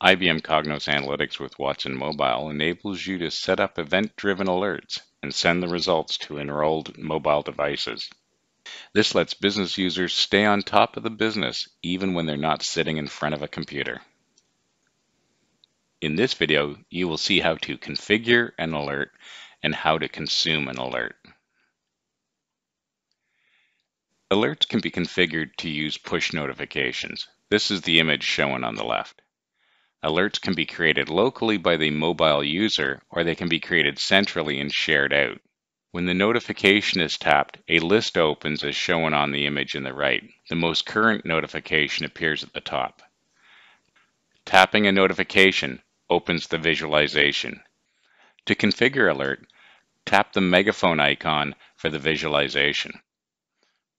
IBM Cognos Analytics with Watson Mobile enables you to set up event-driven alerts and send the results to enrolled mobile devices. This lets business users stay on top of the business even when they're not sitting in front of a computer. In this video, you will see how to configure an alert and how to consume an alert. Alerts can be configured to use push notifications. This is the image shown on the left. Alerts can be created locally by the mobile user, or they can be created centrally and shared out. When the notification is tapped, a list opens as shown on the image in the right. The most current notification appears at the top. Tapping a notification opens the visualization. To configure alert, tap the megaphone icon for the visualization.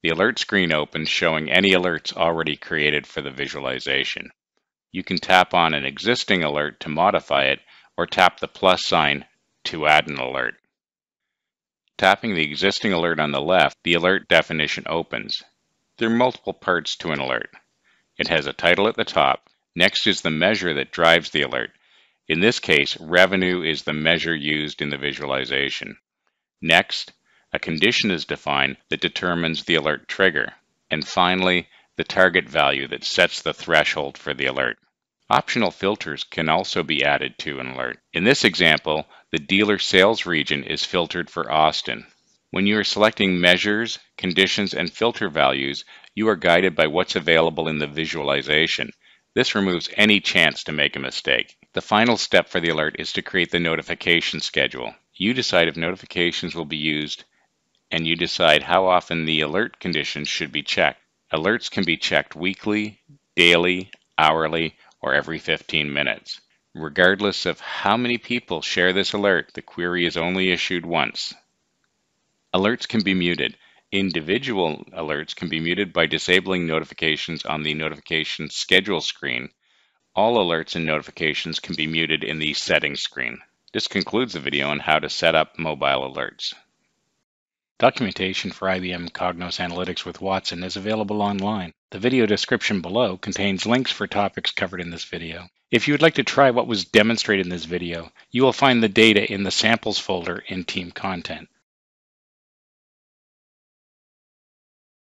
The alert screen opens showing any alerts already created for the visualization. You can tap on an existing alert to modify it, or tap the plus sign to add an alert. Tapping the existing alert on the left, the alert definition opens. There are multiple parts to an alert. It has a title at the top. Next is the measure that drives the alert. In this case, revenue is the measure used in the visualization. Next, a condition is defined that determines the alert trigger. And finally, the target value that sets the threshold for the alert. Optional filters can also be added to an alert. In this example, the dealer sales region is filtered for Austin. When you are selecting measures, conditions, and filter values, you are guided by what's available in the visualization. This removes any chance to make a mistake. The final step for the alert is to create the notification schedule. You decide if notifications will be used, and you decide how often the alert conditions should be checked. Alerts can be checked weekly, daily, hourly, or every 15 minutes. Regardless of how many people share this alert, the query is only issued once. Alerts can be muted. Individual alerts can be muted by disabling notifications on the notification schedule screen. All alerts and notifications can be muted in the settings screen. This concludes the video on how to set up mobile alerts. Documentation for IBM Cognos Analytics with Watson is available online. The video description below contains links for topics covered in this video. If you would like to try what was demonstrated in this video, you will find the data in the samples folder in Team Content.